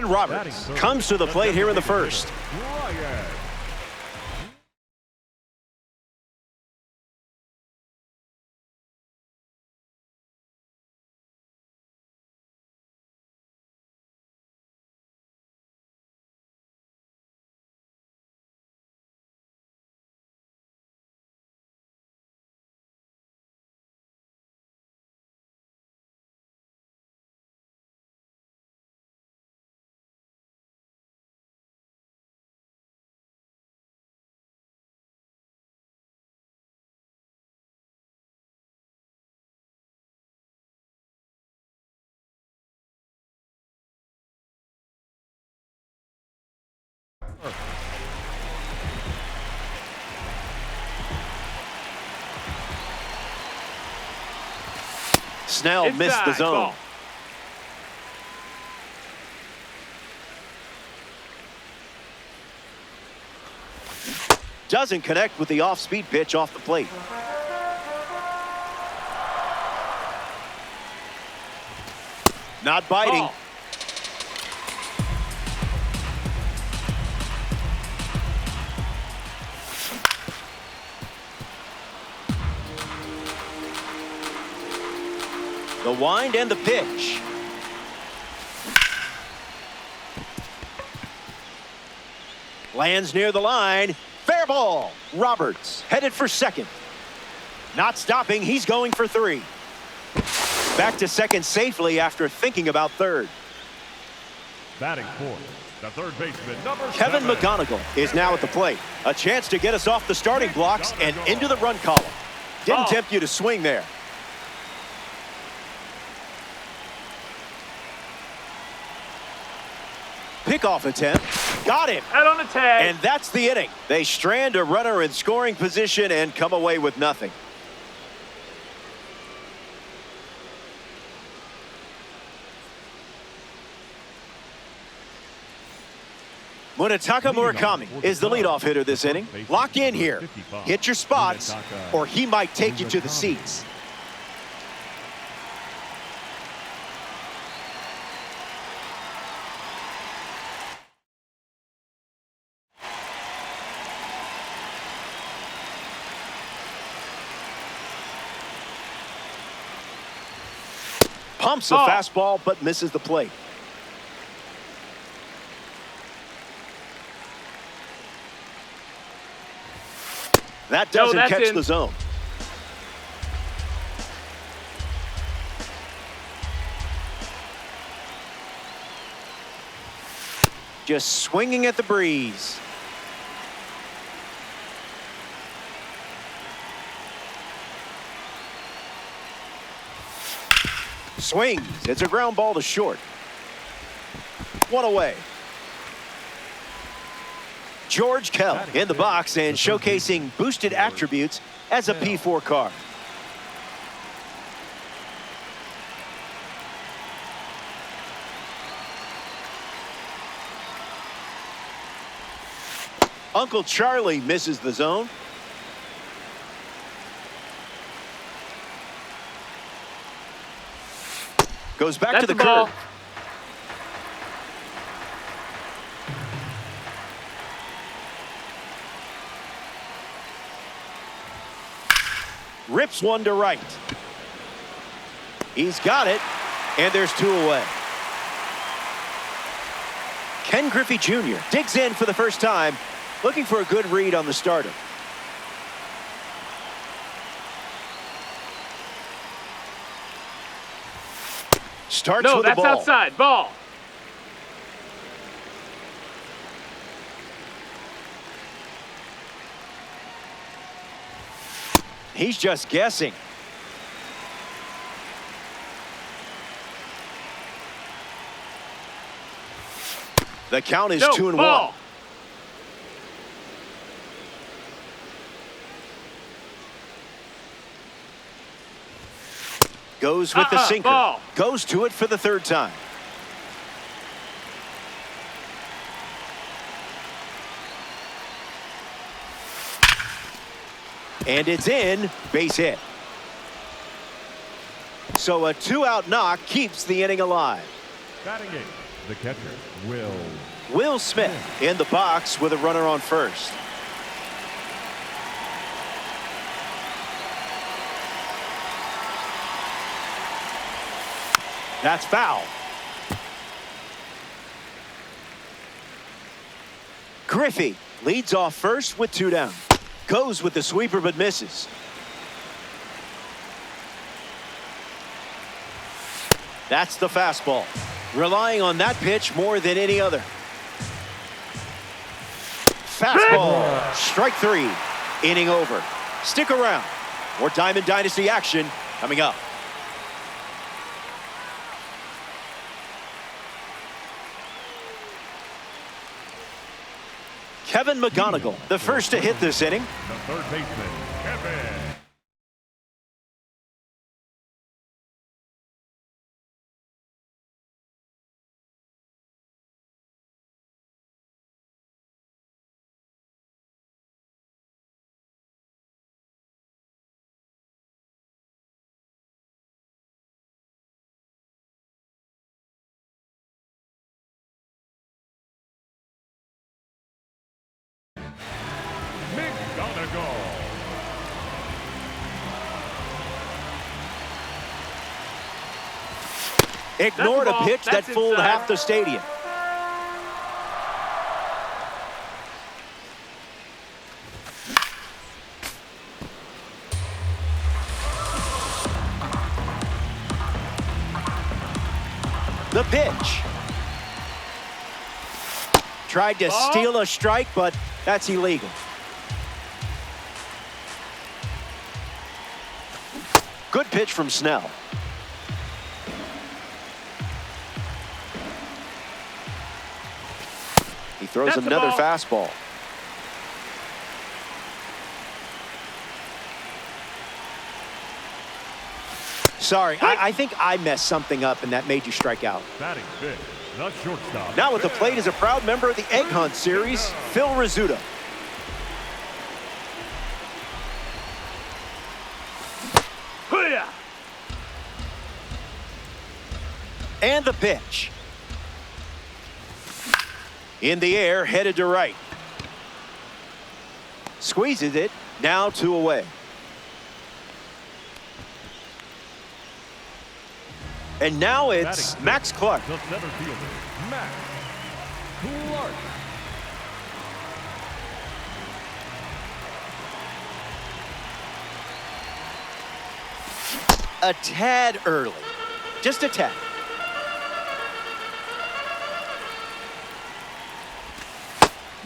Roberts comes to the plate here in the first. Snell missed the zone. Ball. Doesn't connect with the off-speed pitch off the plate. Not biting. Ball. The wind and the pitch. Lands near the line. Fair ball. Roberts headed for second. Not stopping. He's going for three. Back to second safely after thinking about third. Batting fourth, the third baseman, number Kevin 7. McGonigal is now at the plate. A chance to get us off the starting blocks and into the run column. Didn't tempt you to swing there. Pickoff attempt. Got him. Out on the tag. And that's the inning. They strand a runner in scoring position and come away with nothing. Munetaka Murakami is the leadoff hitter this inning. Lock in here. Hit your spots, or he might take you to the seats. Pumps a fastball, but misses the plate. That doesn't catch the zone. Just swinging at the breeze. Swings. It's a ground ball to short. One away. George Kell in the box and showcasing boosted attributes as a P4 card. Uncle Charlie misses the zone. Goes back to the curve. Rips one to right. He's got it, and there's two away. Ken Griffey Jr. digs in for the first time, looking for a good read on the starter. Starts with the ball. No, that's outside. Ball. He's just guessing. The count is 2-1. Goes with the sinker. Ball. Goes to it for the third time. And it's in. Base hit. So a 2-out knock keeps the inning alive. Batting eighth, the catcher, Will Smith in the box with a runner on first. That's foul. Griffey leads off first with 2 down. Goes with the sweeper but misses. That's the fastball. Relying on that pitch more than any other. Fastball. Strike 3. Inning over. Stick around. More Diamond Dynasty action coming up. Kevin McGonigal, the first to hit this inning. the third baseman, Kevin. Ignored a pitch that fooled half the stadium. The pitch. Tried to steal a strike, but that's illegal. Good pitch from Snell. He throws another fastball. Sorry, I think I messed something up and that made you strike out. Batting fifth, the shortstop. Now at the plate is a proud member of the Egg Hunt series, Phil Rizzuto. And the pitch. In the air, headed to right. Squeezes it, now 2 away. And now it's Max Clark. The center fielder, Max Clark. A tad early. Just a tad.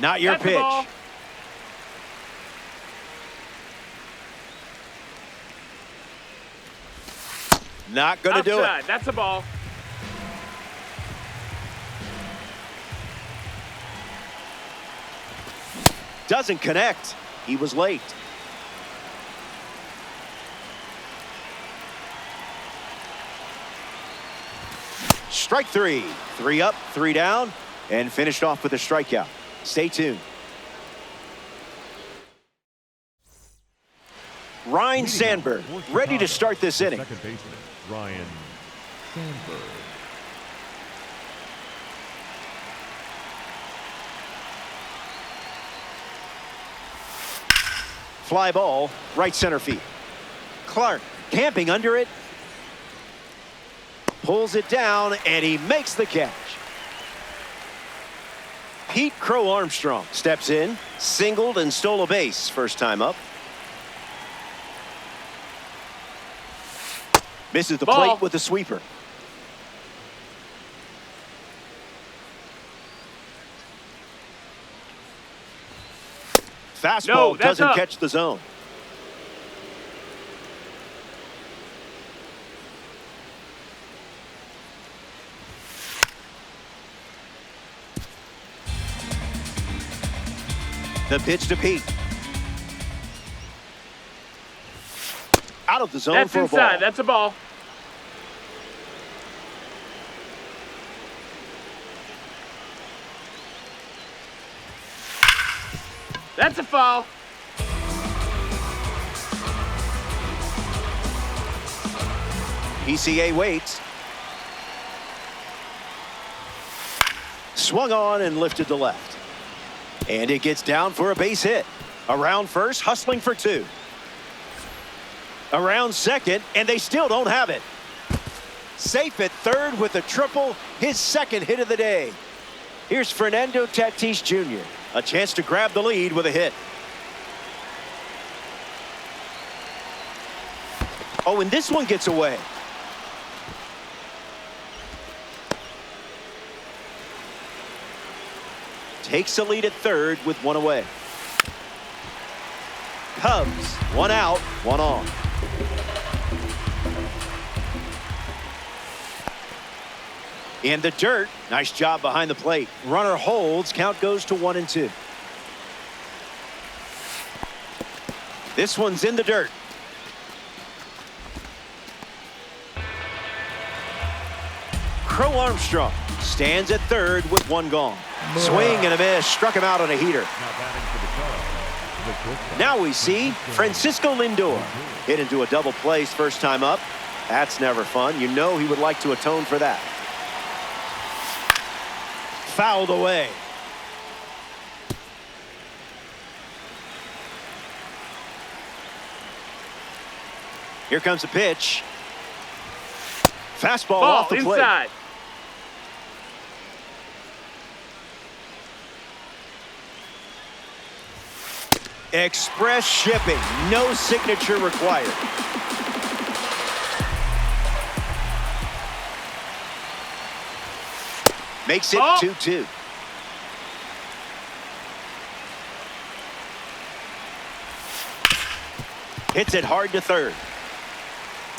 Not your pitch. Not going to do it. That's a ball. Doesn't connect. He was late. Strike 3. 3 up, 3 down, and finished off with a strikeout. Stay tuned. Ryan Sandberg ready to start this inning. Second baseman, Ryan Sandberg. Fly ball, right center field. Clark camping under it. Pulls it down, and he makes the catch. Pete Crow Armstrong steps in, singled and stole a base first time up. Misses the plate with the sweeper. Fastball doesn't catch the zone. The pitch to Pete. Out of the zone for a ball. That's inside. That's a ball. That's a foul. PCA waits. Swung on and lifted to left. And it gets down for a base hit. Around first, hustling for two. Around second, and they still don't have it. Safe at third with a triple, his second hit of the day. Here's Fernando Tatis Jr., a chance to grab the lead with a hit. Oh, and this one gets away. Takes a lead at third with one away. Cubs, one out, one on. In the dirt, nice job behind the plate. Runner holds, count goes to 1-2. This one's in the dirt. Crow Armstrong stands at third with one gone. Swing and a miss, struck him out on a heater. Now we see Francisco Lindor hit into a double play first time up. That's never fun. You know he would like to atone for that. Fouled away. Here comes a pitch. Fastball off the plate. Inside. Express shipping, no signature required. Makes it 2-2. Hits it hard to third.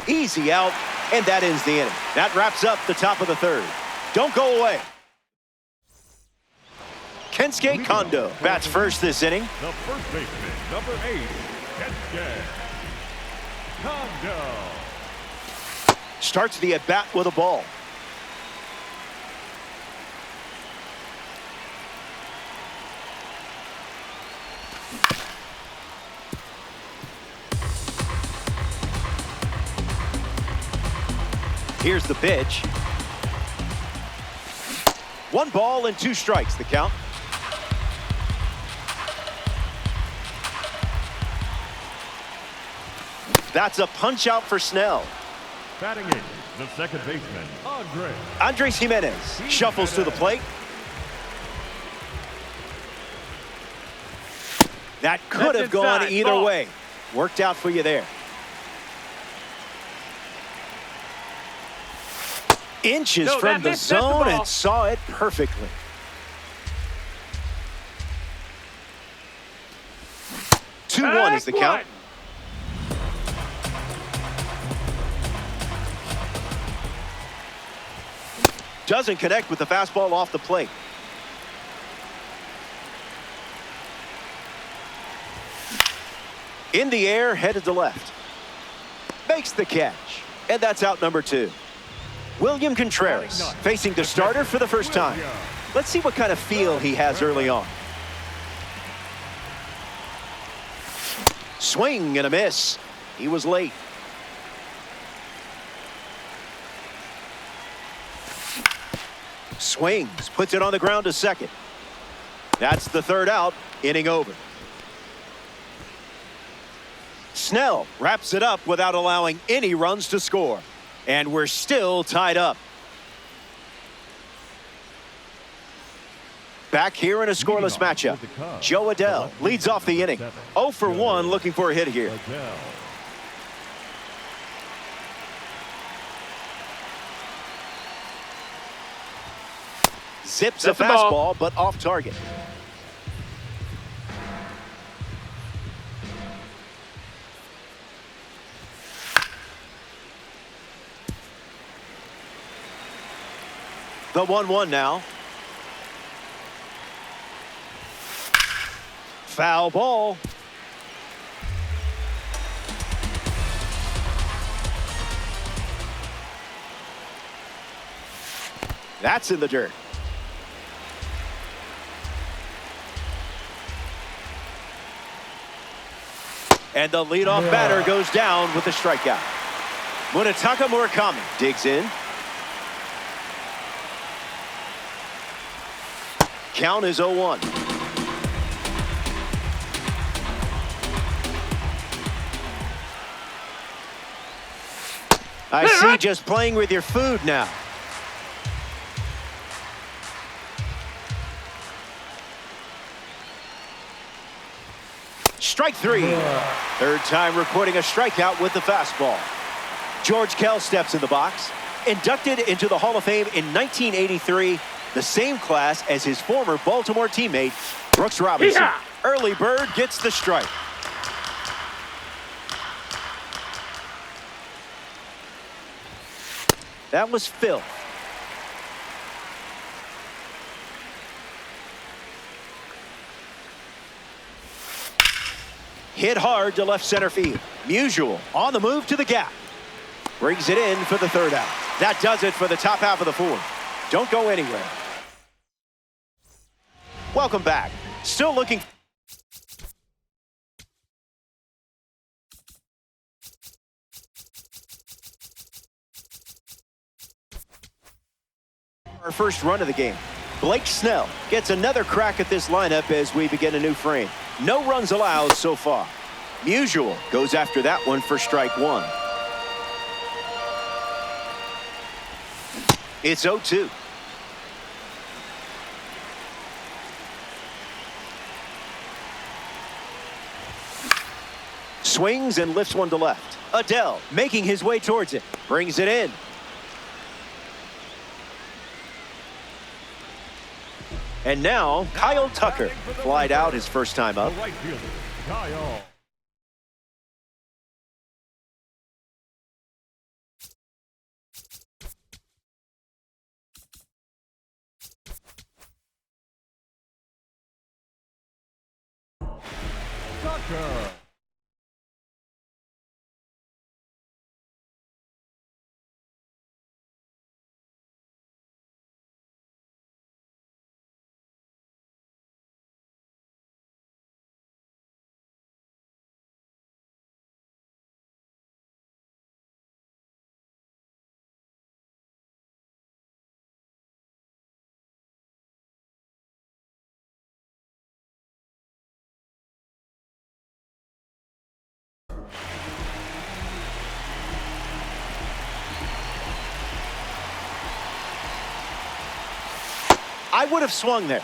Easy out, and that ends the inning. That wraps up the top of the third. Don't go away. Kensuke Kondo bats first this inning. The first baseman, number 8, Kensuke Kondo. Starts the at-bat with a ball. Here's the pitch. 1 ball and 2 strikes, the count. That's a punch out for Snell. Batting in, the second baseman, Andres Jimenez shuffles to the plate. That could have gone either way. Worked out for you there. Inches from the zone and saw it perfectly. Two one is the count. Doesn't connect with the fastball off the plate. In the air, headed to left. Makes the catch. And that's out number 2. William Contreras facing the starter for the first time. Let's see what kind of feel he has early on. Swing and a miss. He was late. Swings, puts it on the ground to second. That's the third out, inning over. Snell wraps it up without allowing any runs to score. And we're still tied up. Back here in a scoreless matchup. Joe Adell leads off the inning. 0 for 1, looking for a hit here. Zips a fastball, but off target. The 1-1 now. Foul ball. That's in the dirt. And the leadoff batter goes down with a strikeout. Munetaka Murakami digs in. Count is 0-1. I see just playing with your food now. Strike three. Third time recording a strikeout with the fastball. George Kell steps in the box. Inducted into the Hall of Fame in 1983, the same class as his former Baltimore teammate, Brooks Robinson. Yeah. Early bird gets the strike. That was Phil. Hit hard to left center field. Musial on the move to the gap. Brings it in for the third out. That does it for the top half of the fourth. Don't go anywhere. Welcome back. Still looking. Our first run of the game. Blake Snell gets another crack at this lineup as we begin a new frame. No runs allowed so far. Musial goes after that one for strike one. It's 0-2. Swings and lifts one to left. Adele making his way towards it. Brings it in. And now Kyle Tucker flied out his first time up. The right fielder, Kyle. Tucker. I would have swung there.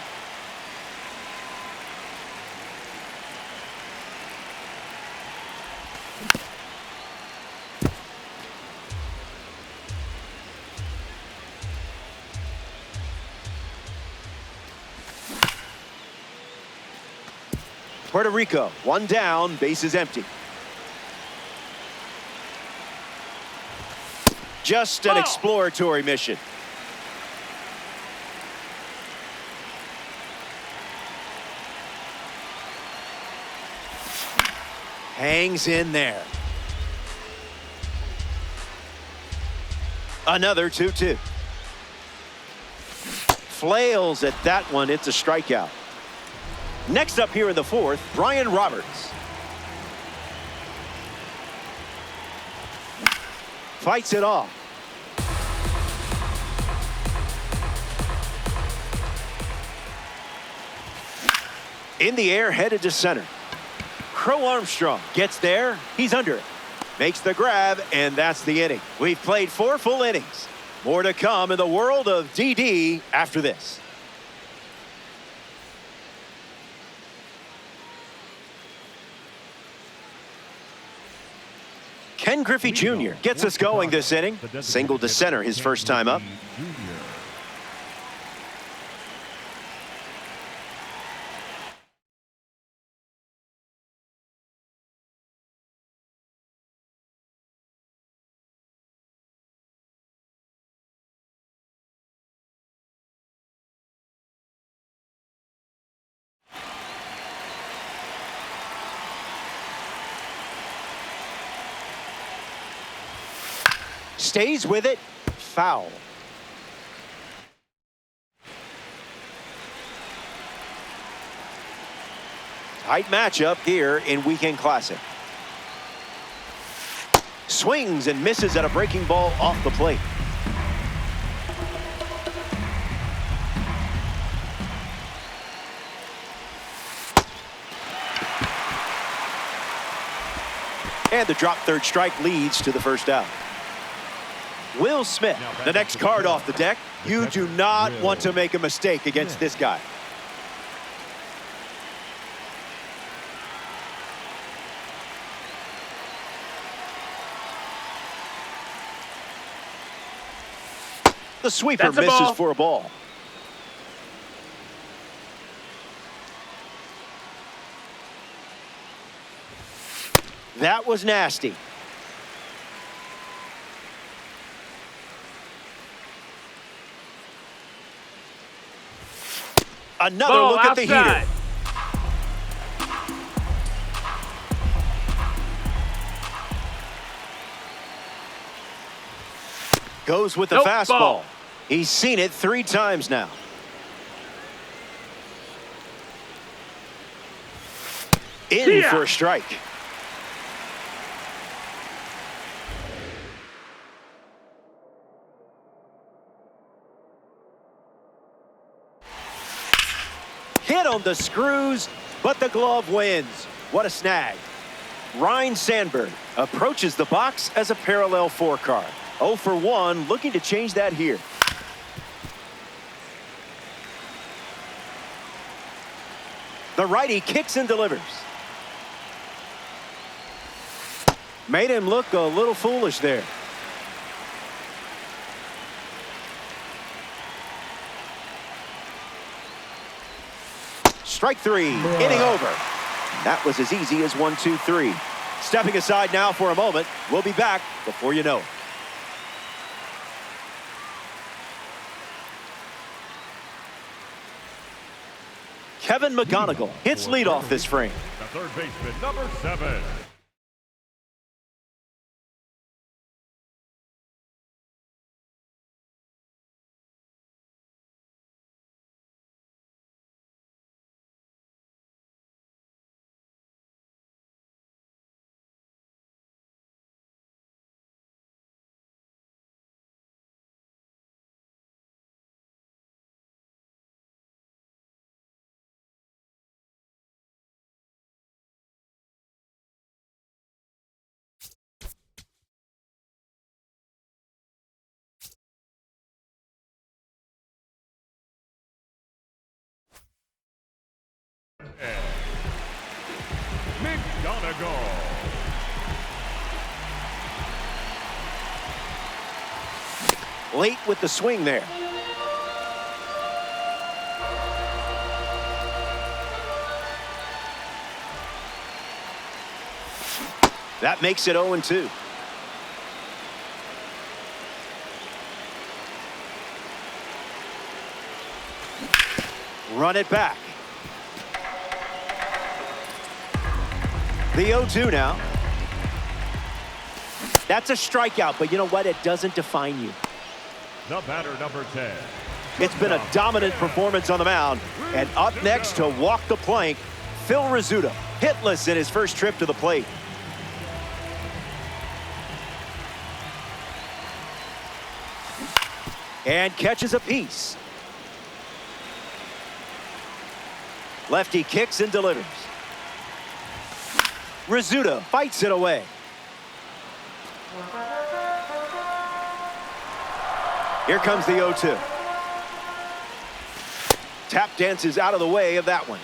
Puerto Rico, one down, bases empty. Just an exploratory mission. Hangs in there. Another 2-2. Flails at that one. It's a strikeout. Next up here in the fourth, Brian Roberts. Fights it off. In the air, headed to center. Crow Armstrong gets there. He's under it. Makes the grab, and that's the inning. We've played 4 full innings. More to come in the world of DD after this. Ken Griffey Jr. gets us going this inning. Single to center his first time up. Stays with it. Foul. Tight matchup here in Weekend Classic. Swings and misses at a breaking ball off the plate. And the drop third strike leads to the first out. Will Smith, the next card off the deck. You do not want to make a mistake against this guy. The sweeper misses for a ball. That was nasty. Another look at the heater. Goes with the fastball. He's seen it 3 times now. In for a strike. Hit on the screws, but the glove wins. What a snag. Ryne Sandberg approaches the box as a parallel 4 card. 0 for 1, looking to change that here. The righty kicks and delivers. Made him look a little foolish there. Strike 3, inning over. That was as easy as 1, 2, 3. Stepping aside now for a moment. We'll be back before you know it. Kevin McGonigal hits leadoff this frame. The third baseman, number 7. McGonigal. Late with the swing there. That makes it 0-2. Run it back. The 0-2 now. That's a strikeout, but you know what? It doesn't define you. The batter, number 10. It's been a dominant performance on the mound. And up next to walk the plank, Phil Rizzuto, hitless in his first trip to the plate. And catches a piece. Lefty kicks and delivers. Rizzuto fights it away. Here comes the 0-2. Tap dances out of the way of that one.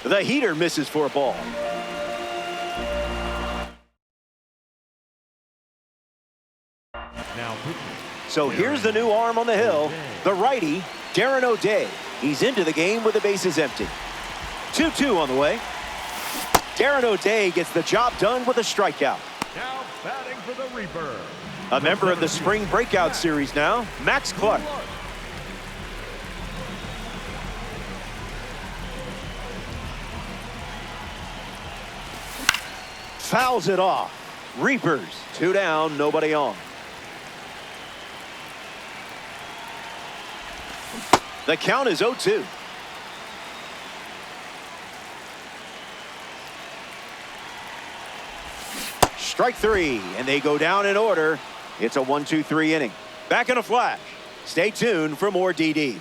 The heater misses for a ball. So here's the new arm on the hill, the righty, Darren O'Day. He's into the game with the bases empty. 2-2 on the way. Darren O'Day gets the job done with a strikeout. Now batting for the Reaper. A member of the spring breakout series now, Max Clark. Fouls it off. Reapers, 2 down, nobody on. The count is 0-2. Strike 3, and they go down in order. It's a 1-2-3 inning. Back in a flash. Stay tuned for more DD.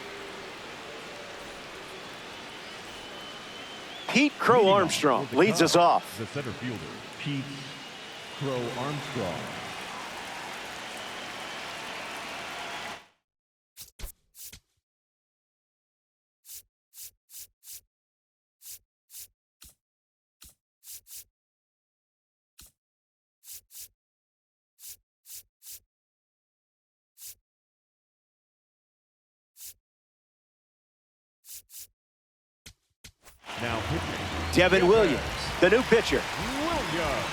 Pete Crow Armstrong leads us off. The center fielder, Pete Crow Armstrong. Now pitching. Devin Williams, the new pitcher. Williams.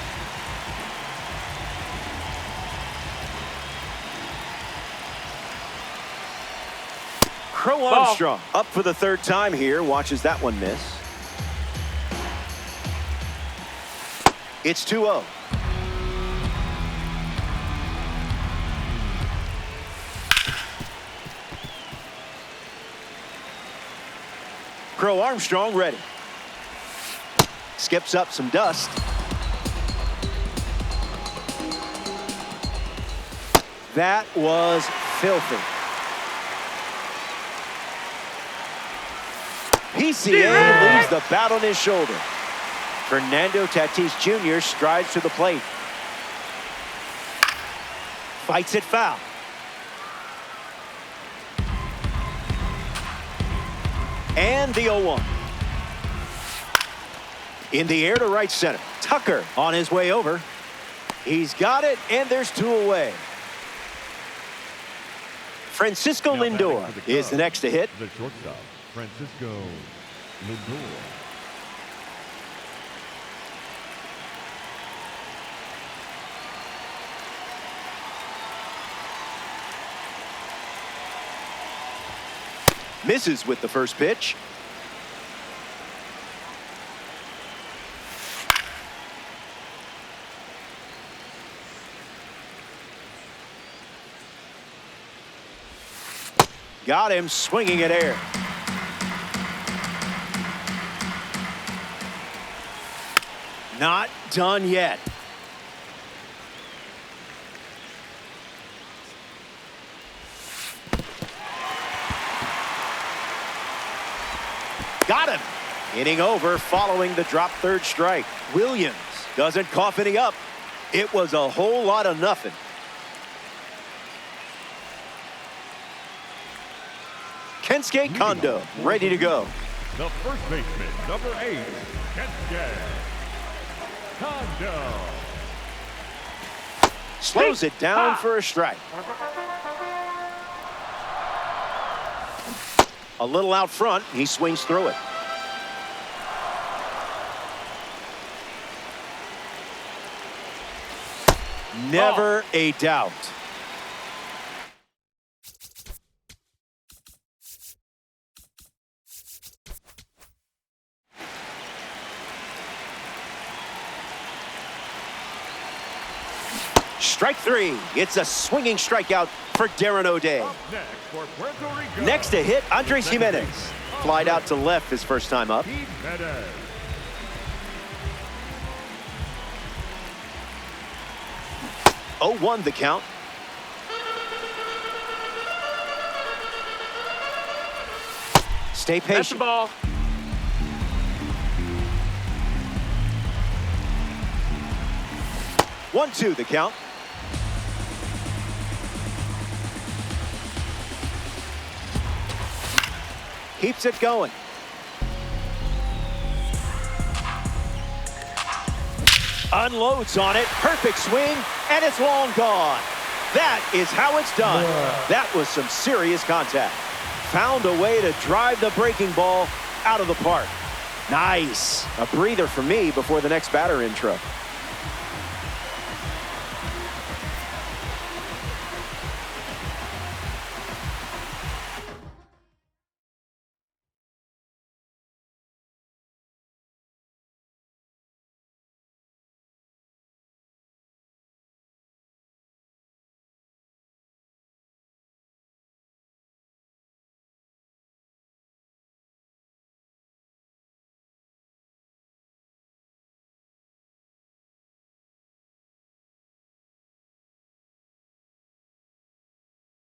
Crow Armstrong up for the third time here. Watches that one miss. It's 2-0. Crow Armstrong ready. Skips up some dust. That was filthy. PCA leaves the bat on his shoulder. Fernando Tatis Jr. strides to the plate. Fights it foul. And the 0-1. In the air to right center. Tucker on his way over. He's got it, and there's 2 away. Francisco Lindor is the next to hit. The shortstop, Francisco Lindor. Misses with the first pitch. Got him swinging at air. Not done yet. Got him. Inning over following the drop third strike. Williams doesn't cough any up. It was a whole lot of nothing. Kensuke Kondo ready to go. The first baseman, number 8, Kensuke Kondo. Slows it down for a strike. A little out front, he swings through it. Never a doubt. Strike 3. It's a swinging strikeout for Darren O'Day. Next for Puerto Rico. Next to hit, Andres Jimenez. Flied out to left his first time up. Jimenez. 0-1 the count. Stay That's the patient. ball. One, 2 the count. Keeps it going. Unloads on it. Perfect swing, and it's long gone. That is how it's done. That was some serious contact. Found a way to drive the breaking ball out of the park. Nice. A breather for me before the next batter intro.